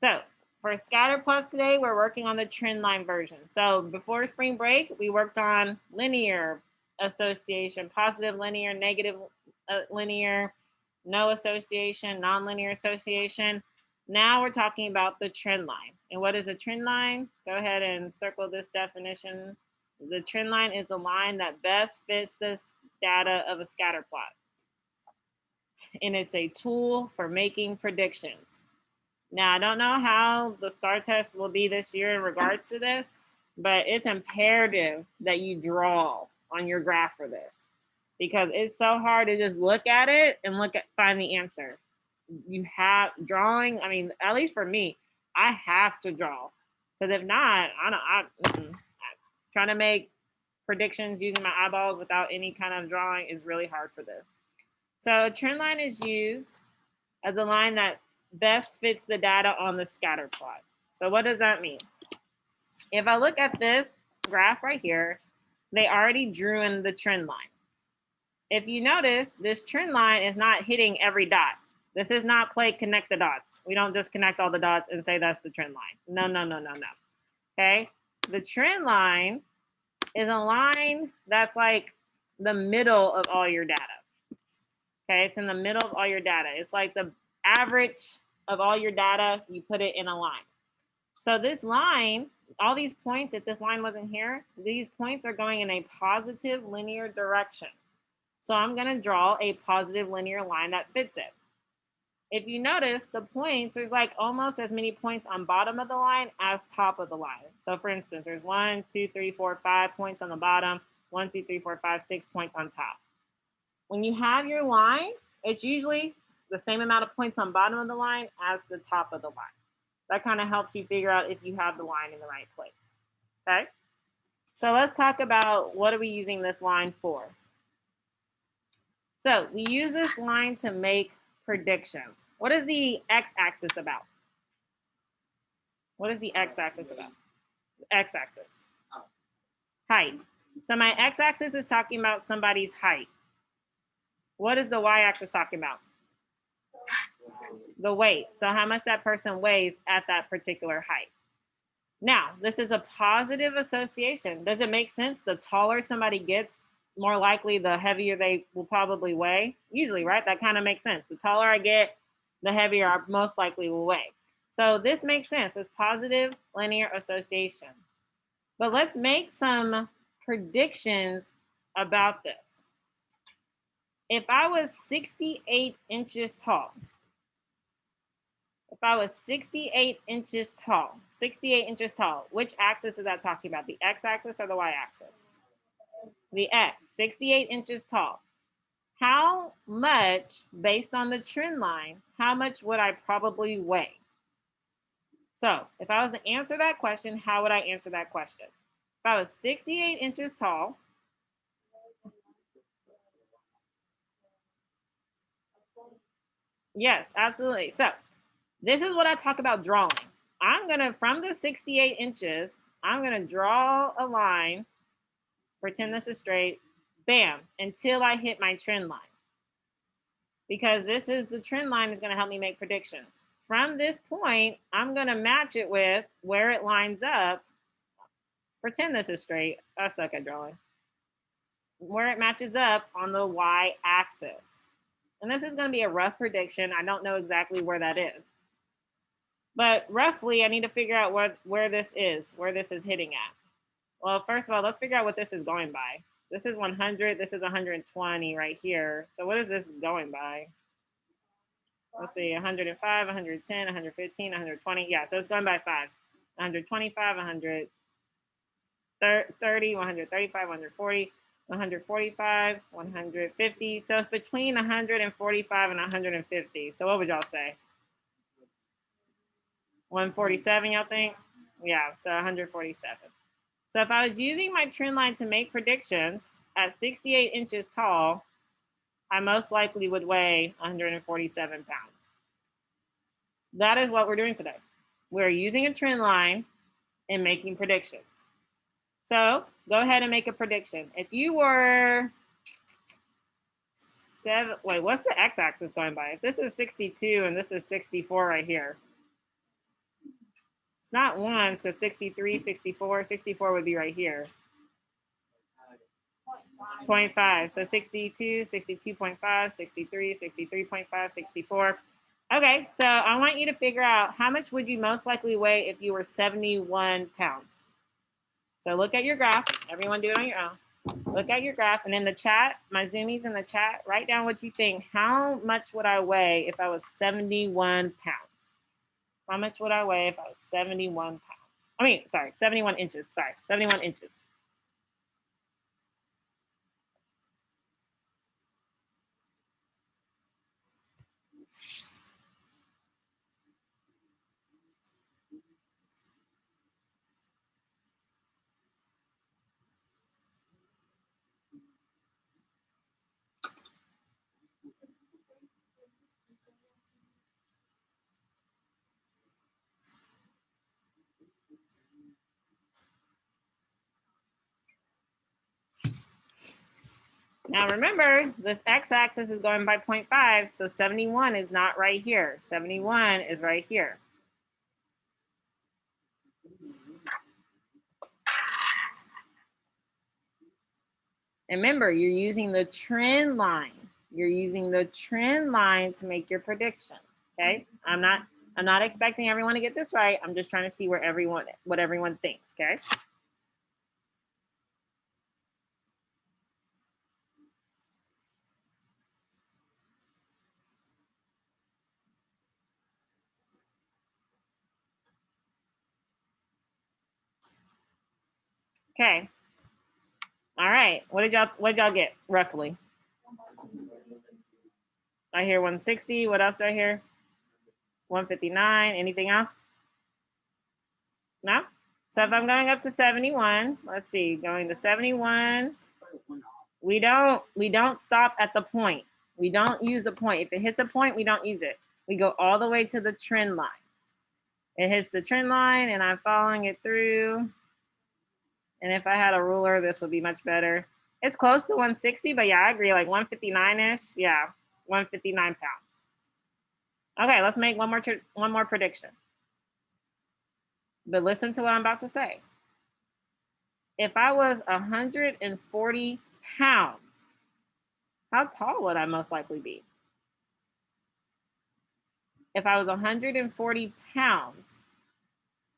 So for Scatterplots today, we're working on the Trendline version. So before spring break, we worked on linear association, positive linear, negative linear, no association, nonlinear association. Now we're talking about the trend line. And what is a trend line? Go ahead and circle this definition. The trend line is the line that best fits the data of a scatter plot. And it's a tool for making predictions. Now, I don't know how the STAR test will be this year in regards to this, but it's imperative that you draw on your graph for this because it's so hard to just look at it and find the answer. You have drawing. I mean, at least for me, I have to draw because if not, I'm trying to make predictions using my eyeballs without any kind of drawing is really hard for this. So a trend line is used as a line that best fits the data on the scatter plot. So what does that mean? If I look at this graph right here, they already drew in the trend line. If you notice, this trend line is not hitting every dot. This is not play connect the dots. We don't just connect all the dots and say that's the trend line. No. Okay? The trend line is a line that's like the middle of all your data. Okay, it's in the middle of all your data. It's like the average of all your data, you put it in a line. So this line, all these points, if this line wasn't here, these points are going in a positive linear direction. So I'm going to draw a positive linear line that fits it. If you notice, the points, there's like almost as many points on bottom of the line as top of the line. So for instance, there's 1, 2, 3, 4, 5 points on the bottom, 1, 2, 3, 4, 5, 6 points on top. When you have your line, it's usually the same amount of points on bottom of the line as the top of the line. That kind of helps you figure out if you have the line in the right place. Okay? So let's talk about what are we using this line for. So we use this line to make predictions. What is the x-axis about? What is the x-axis about? The x-axis. Height. So my x-axis is talking about somebody's height. What is the y-axis talking about? The weight. So how much that person weighs at that particular height. Now, this is a positive association. Does it make sense? The taller somebody gets, more likely the heavier they will probably weigh. Usually, right? That kind of makes sense. The taller I get, the heavier I most likely will weigh. So this makes sense. It's positive linear association. But let's make some predictions about this. If I was 68 inches tall, if I was 68 inches tall, which axis is that talking about? The x-axis or the y-axis? The x, 68 inches tall. How much, based on the trend line, how much would I probably weigh? So if I was to answer that question, how would I answer that question? If I was 68 inches tall, yes, absolutely. So this is what I talk about drawing. I'm going to, from the 68 inches, I'm going to draw a line, pretend this is straight, bam, until I hit my trend line. Because this is the trend line is going to help me make predictions. From this point, I'm going to match it with where it lines up. Pretend this is straight. I suck at drawing. Where it matches up on the y-axis. And this is going to be a rough prediction. I don't know exactly where that is. But roughly, I need to figure out where this is hitting at. Well, first of all, let's figure out what this is going by. This is 100. This is 120 right here. So what is this going by? Let's see, 105, 110, 115, 120. Yeah, so it's going by fives. 125, 130, 135, 140, 145, 150. So it's between 145 and 150. So what would y'all say? 147, y'all think? Yeah, so 147. So if I was using my trend line to make predictions at 68 inches tall, I most likely would weigh 147 pounds. That is what we're doing today. We're using a trend line and making predictions. So go ahead and make a prediction. If you were what's the x-axis going by? If this is 62 and this is 64 right here, It's not ones because 63, 64, 64 would be right here. 0.5. So 62, 62.5, 63, 63.5, 64. Okay, so I want you to figure out how much would you most likely weigh if you were 71 pounds. So look at your graph. Everyone do it on your own. Look at your graph, and in the chat, my Zoomies in the chat, write down what you think. How much would I weigh if I was 71 pounds? How much would I weigh if I was 71 pounds? I mean, sorry, 71 inches. Sorry, 71 inches. Now remember, this x-axis is going by 0.5, so 71 is not right here. 71 is right here. And remember, you're using the trend line. You're using the trend line to make your prediction. Okay? I'm not expecting everyone to get this right. I'm just trying to see what everyone thinks. Okay? Okay. All right. What did y'all get roughly? I hear 160. What else do I hear? 159. Anything else? No? So if I'm going up to 71, let's see, going to 71, we don't stop at the point. We don't use the point. If it hits a point, we don't use it. We go all the way to the trend line. It hits the trend line and I'm following it through. And if I had a ruler, this would be much better. It's close to 160, but yeah, I agree, like 159-ish. Yeah, 159 pounds. Okay, let's make one more prediction. But listen to what I'm about to say. If I was 140 pounds, how tall would I most likely be? If I was 140 pounds,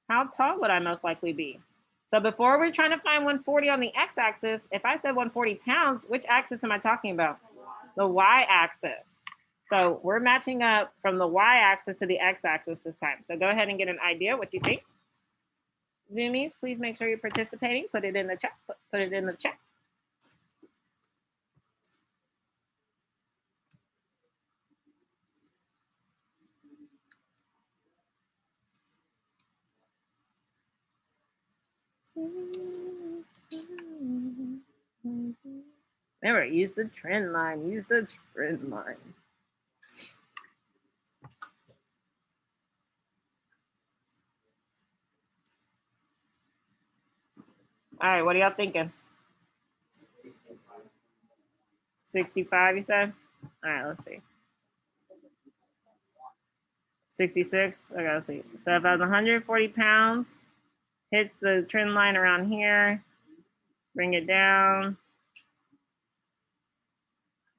how tall would I most likely be? So before we're trying to find 140 on the x-axis, if I said 140 pounds, which axis am I talking about? The y-axis. So we're matching up from the y-axis to the x-axis this time. So go ahead and get an idea what you think. Zoomies, please make sure you're participating. Put it in the chat. Put it in the chat. Remember, use the trend line. Use the trend line. All right, what are y'all thinking? 65, you said? All right, let's see. 66? Okay, let's see. So if I was 140 pounds, hits the trend line around here, bring it down.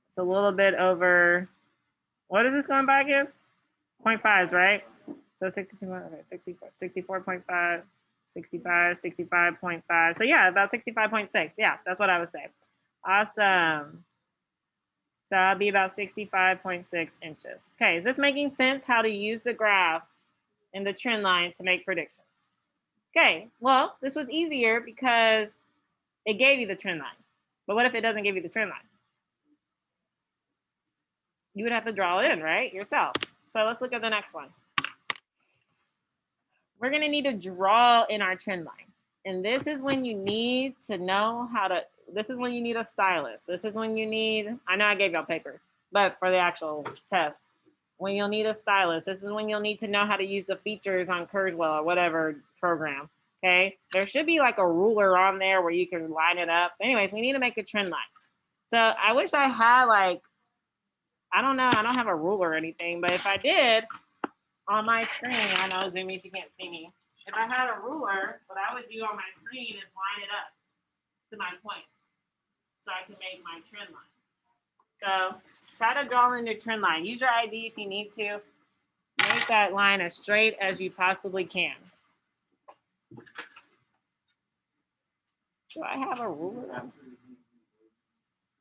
It's a little bit over, what is this going by again? 0.5s, right? So 62, okay, 64, 64.5, 65, 65.5. So yeah, about 65.6. Yeah, that's what I would say. Awesome. So I'll be about 65.6 inches. Okay, is this making sense how to use the graph and the trend line to make predictions? Okay, well, this was easier because it gave you the trend line. But what if it doesn't give you the trend line? You would have to draw it in, right, yourself. So let's look at the next one. We're gonna need to draw in our trend line. And this is when you need to know how to, this is when you need a stylus. This is when you need, I know I gave y'all paper, but for the actual test, when you'll need a stylus, this is when you'll need to know how to use the features on Kurzweil or whatever program, okay? There should be like a ruler on there where you can line it up. Anyways, we need to make a trend line. So I wish I had like, I don't know, I don't have a ruler or anything, but if I did, on my screen, I know Zoomies, you can't see me. if I had a ruler, what I would do on my screen is line it up to my point so I can make my trend line. So try to draw in your trend line. Use your ID if you need to. Make that line as straight as you possibly can. Do I have a ruler?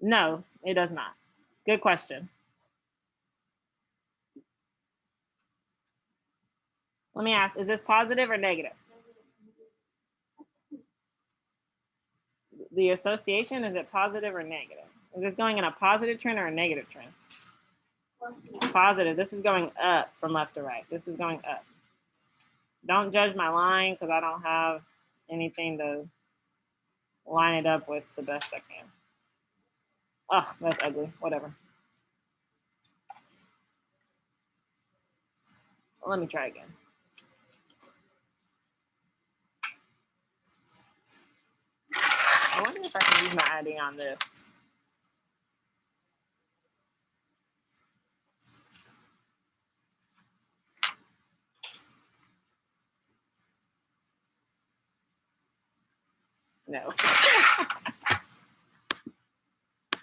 No, it does not. Good question. Let me ask, is this positive or negative? The association, is it positive or negative? Is this going in a positive trend or a negative trend? Positive. This is going up from left to right. This is going up. Don't judge my line because I don't have anything to line it up with the best I can. Oh, that's ugly. Whatever. Let me try again. I wonder if I can use my ID on this. No.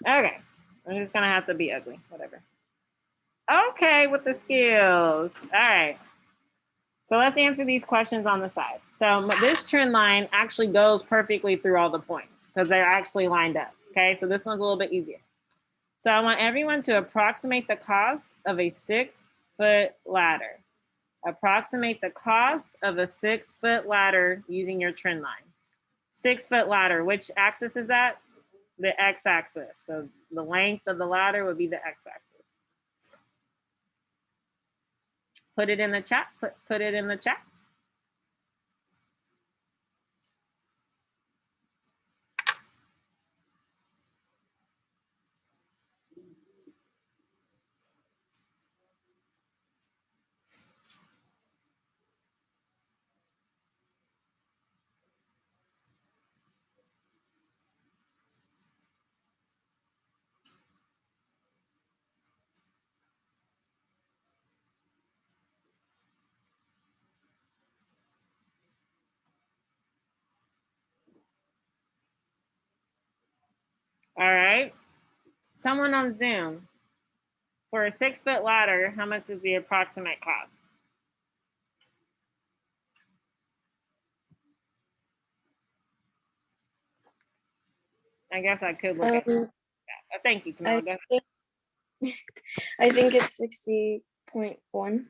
Okay. I'm just going to have to be ugly. Whatever. Okay, with the skills. All right. So let's answer these questions on the side. So this trend line actually goes perfectly through all the points because they're actually lined up. Okay, so this one's a little bit easier. So I want everyone to approximate the cost of a 6-foot ladder. Approximate the cost of a 6-foot ladder using your trend line. 6-foot ladder, which axis is that? The x-axis. So the length of the ladder would be the x-axis. Put it in the chat. Put it in the chat. All right. Someone on Zoom. For a 6-foot ladder, how much is the approximate cost? I guess I could look at that. Thank you, Camilla. I think it's 60.1.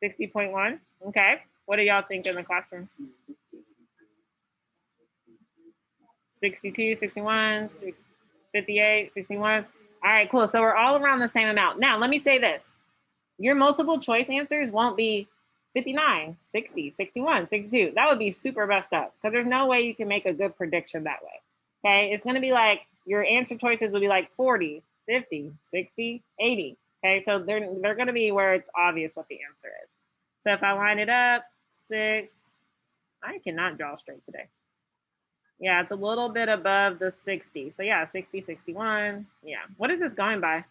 60.1? Okay. What do y'all think in the classroom? 62, 61, 58, 61. All right, cool. So we're all around the same amount. Now, let me say this. Your multiple choice answers won't be 59, 60, 61, 62. That would be super messed up because there's no way you can make a good prediction that way. Okay, it's going to be like your answer choices will be like 40, 50, 60, 80. Okay, so they're going to be where it's obvious what the answer is. So if I line it up, 6, I cannot draw straight today. Yeah, it's a little bit above the 60. So yeah, 60, 61. Yeah. What is this going by?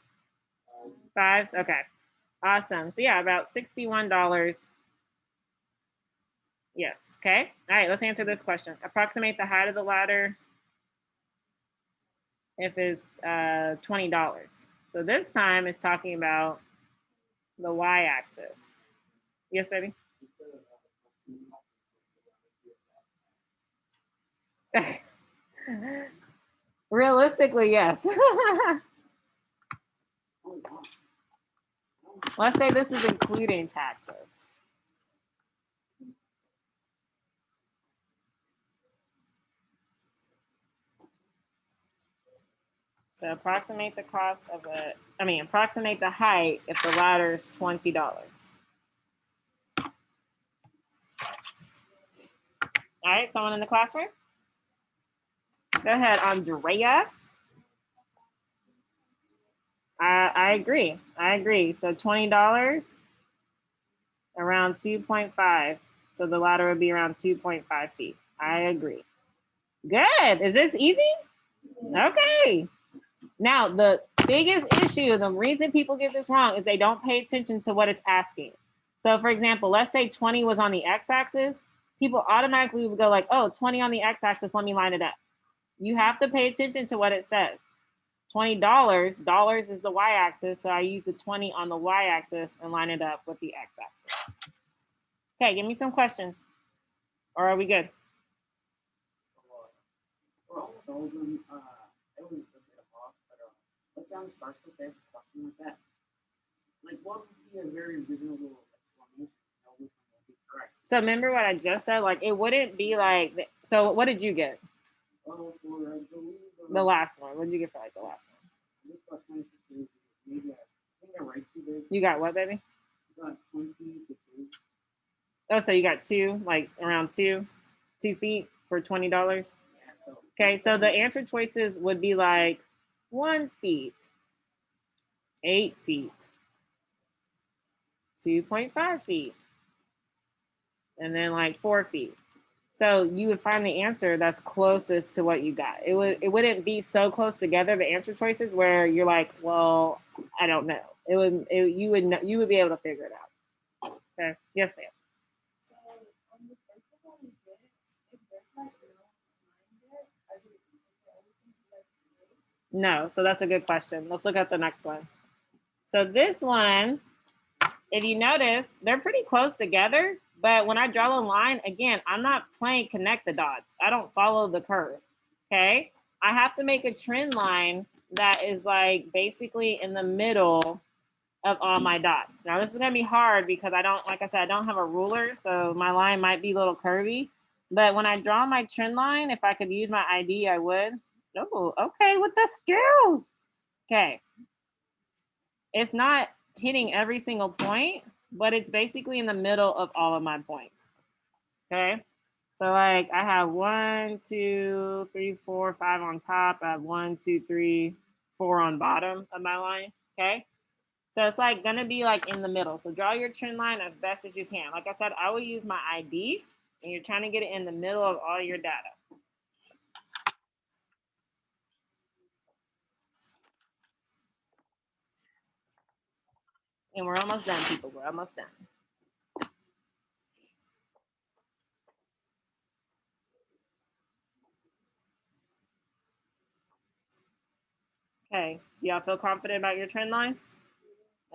5s? Okay. Awesome. So yeah, about $61. Yes. Okay. All right, let's answer this question. Approximate the height of the ladder if it's $20. So this time it's talking about the y-axis. Yes, baby? Realistically, yes. Let's say this is including taxes. So approximate the cost of approximate the height if the ladder is $20. All right, someone in the classroom? Go ahead, Andrea. I agree. So $20, around 2.5. So the ladder would be around 2.5 feet. I agree. Good. Is this easy? Okay. Now, the biggest issue, the reason people get this wrong is they don't pay attention to what it's asking. So for example, let's say 20 was on the x-axis. people automatically would go like, oh, 20 on the x-axis, let me line it up. You have to pay attention to what it says. $20, dollars is the y-axis, so I use the 20 on the y-axis and line it up with the x-axis. Okay, give me some questions. Or are we good? We're almost over. I was a bit off, but what sound starts with that question like that? Like, what would be a very reasonable explanation? Which one would be correct? So remember what I just said? Like, it wouldn't be like, so what did you get? Well, for I believe The last one. What did you get for like the last one? this got 20 to 2. Maybe I think I write too big. You got what, baby? I got 20 to 2. Oh, so you got two, like around 2 feet for $20. Yeah, so Okay, so the answer choices would be like 1 feet, 8 feet, 2.5 feet, and then like 4 feet. So you would find the answer that's closest to what you got. It wouldn't be so close together, the answer choices, where you're like, well, I don't know. You would be able to figure it out. Okay. Yes, ma'am. So on the first one we did, if there's like no line there, are they No, so that's a good question. Let's look at the next one. So this one, if you notice, they're pretty close together, but when I draw a line, again, I'm not playing connect the dots. I don't follow the curve, okay? I have to make a trend line that is like basically in the middle of all my dots. Now this is gonna be hard because I don't, like I said, I don't have a ruler, so my line might be a little curvy. But when I draw my trend line, if I could use my ID, I would. Oh, okay, with the skills. Okay. It's not hitting every single point, but it's basically in the middle of all of my points. Okay. So like I have 1, 2, 3, 4, 5 on top. I have 1, 2, 3, 4 on bottom of my line. Okay. So it's like gonna be like in the middle. So draw your trend line as best as you can. Like I said, I will use my ID and you're trying to get it in the middle of all your data. And we're almost done, people. We're almost done. Okay. Y'all feel confident about your trend line?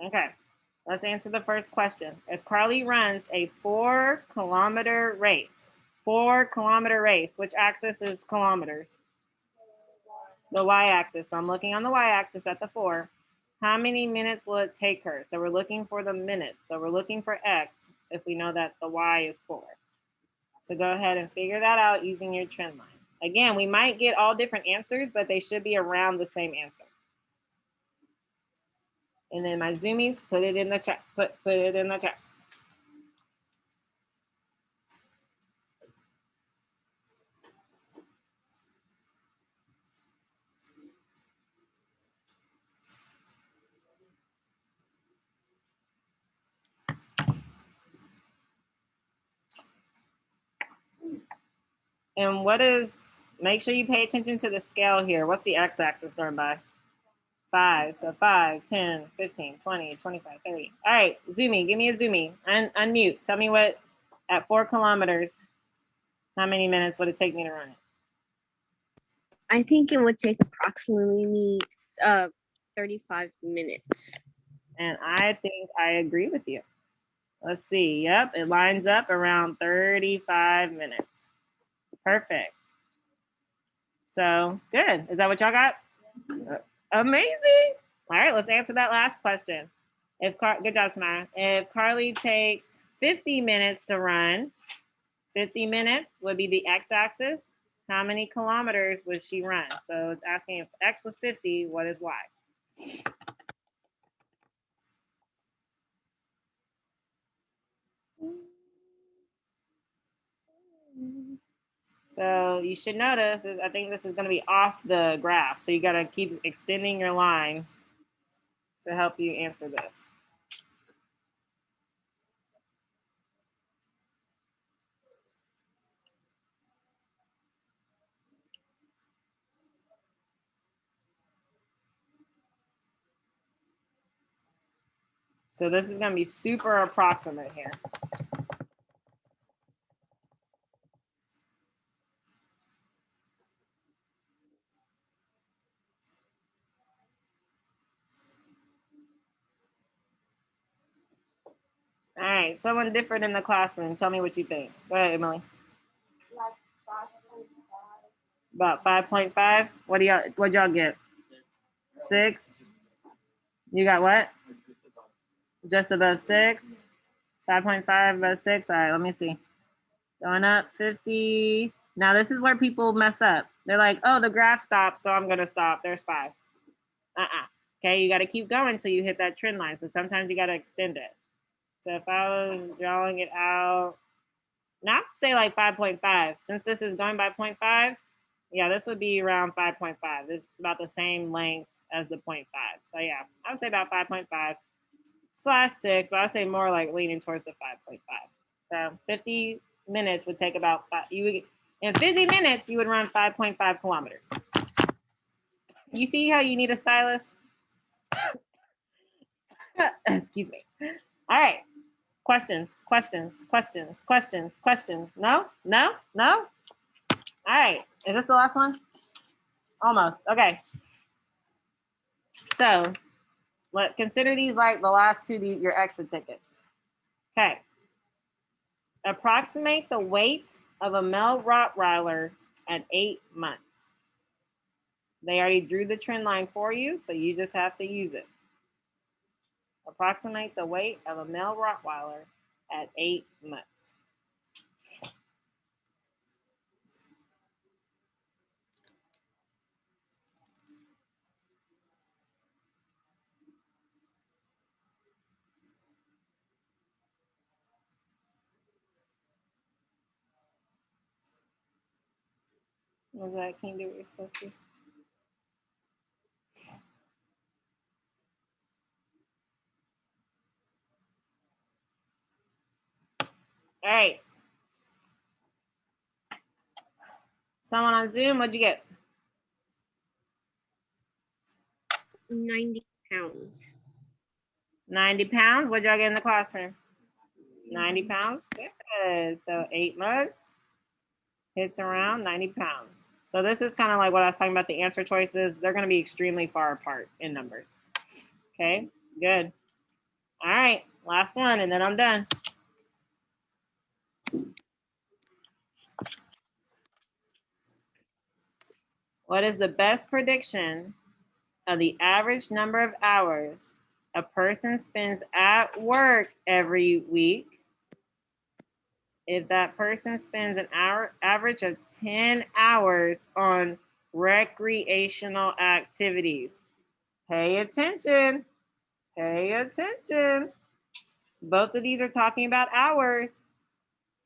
Okay. Let's answer the first question. If Carly runs a 4-kilometer race, 4-kilometer race, which axis is kilometers? The y-axis. So I'm looking on the y-axis at the 4. How many minutes will it take her? So we're looking for the minutes. So we're looking for x if we know that the y is 4. So go ahead and figure that out using your trend line. Again, we might get all different answers, but they should be around the same answer. And then my zoomies, put it in the chat. Put it in the chat. And what is, make sure you pay attention to the scale here. What's the x-axis going by? 5. So 5, 10, 15, 20, 25, 30. All right, zoomie, give me a zoomie. Unmute. Tell me what, at 4 kilometers, how many minutes would it take me to run it? I think it would take approximately 35 minutes. And I think I agree with you. Let's see. Yep, it lines up around 35 minutes. Perfect. So good. Is that what y'all got? Amazing. All right, let's answer that last question. Good job, Samara. If Carly takes 50 minutes to run, 50 minutes would be the x-axis. How many kilometers would she run? So it's asking if x was 50, what is y? So you should notice, I think this is going to be off the graph. So you got to keep extending your line to help you answer this. So this is going to be super approximate here. right, someone different in the classroom. Tell me what you think. Go ahead, Emily. Like 5.5. About 5.5. What'd y'all get? 6? You got what? Just above 6? 5.5 above 6. All right, let me see. Going up 50. Now this is where people mess up. They're like, oh, the graph stopped, so I'm gonna stop. There's 5. Okay, you gotta keep going until you hit that trend line. So sometimes you gotta extend it. So if I was drawing it out, now say like 5.5. Since this is going by 0.5s, yeah, this would be around 5.5. This is about the same length as the 0.5. So yeah, I would say about 5.5/6, but I would say more like leaning towards the 5.5. So 50 minutes would take about 5. In 50 minutes, you would run 5.5 kilometers. You see how you need a stylus? Excuse me. All right. Questions. No? All right. Is this the last one? Almost. Okay. So consider these like the last two, your exit tickets. Okay. Approximate the weight of a male Rottweiler at 8 months. They already drew the trend line for you, so you just have to use it. Approximate the weight of a male Rottweiler at 8 months. Was that? Can you do what you're supposed to? All right. Someone on Zoom, what'd you get? 90 pounds. 90 pounds. What'd y'all get in the classroom? 90 pounds. Good. So 8 months. Hits around 90 pounds. So this is kind of like what I was talking about, the answer choices. They're going to be extremely far apart in numbers. Okay, good. All right, last one, and then I'm done. What is the best prediction of the average number of hours a person spends at work every week if that person spends an average of 10 hours on recreational activities? Pay attention. Pay attention. Both of these are talking about hours.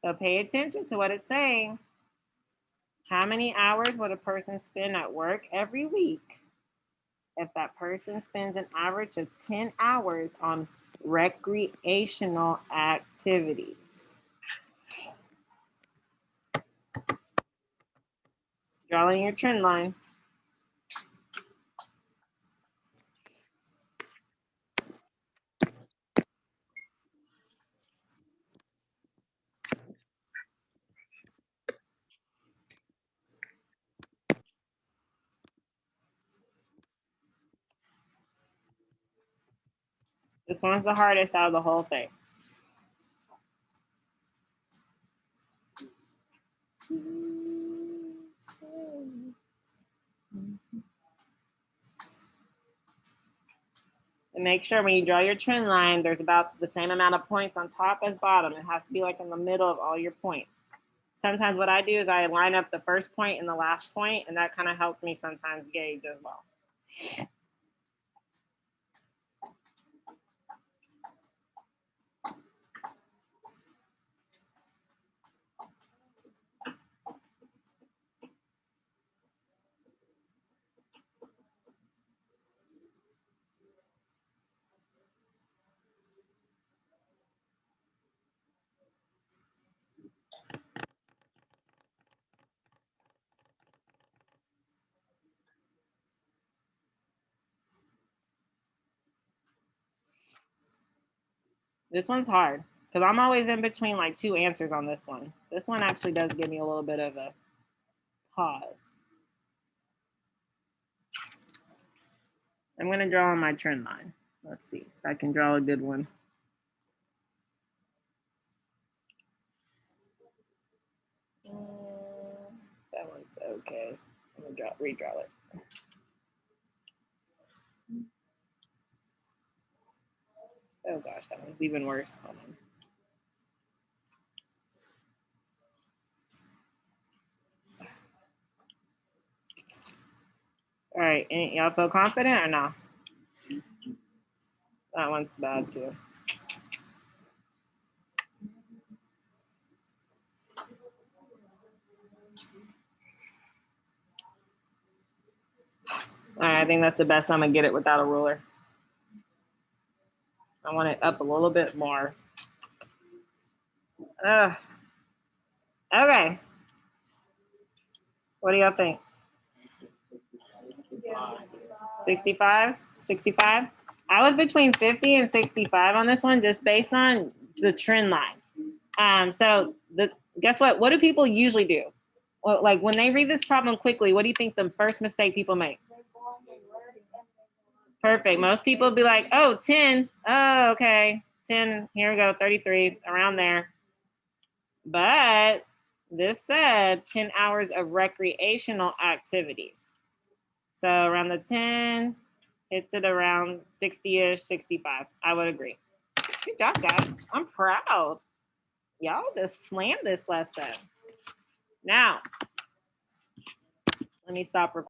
So pay attention to what it's saying. How many hours would a person spend at work every week if that person spends an average of 10 hours on recreational activities? Drawing your trend line. This one's the hardest out of the whole thing. And make sure when you draw your trend line, there's about the same amount of points on top as bottom. It has to be like in the middle of all your points. Sometimes what I do is I line up the first point and the last point, and that kind of helps me sometimes gauge as well. This one's hard because I'm always in between like two answers on this one. This one actually does give me a little bit of a pause. I'm going to draw on my trend line. Let's see if I can draw a good one. That one's okay. I'm gonna redraw it. Oh gosh, that one's even worse. Hold on. All right, y'all feel confident or no? That one's bad too. All right, I think that's the best I'm gonna get it without a ruler. I want it up a little bit more. Okay. What do y'all think? 65? 65? I was between 50 and 65 on this one, just based on the trend line. So guess what? What do people usually do? Well, like when they read this problem quickly, what do you think the first mistake people make? Perfect. Most people be like, oh, 10. Oh, okay. 10. Here we go. 33, around there. But this said 10 hours of recreational activities. So around the 10, hits it around 60-ish, 65. I would agree. Good job, guys. I'm proud. Y'all just slammed this lesson. Now, let me stop recording.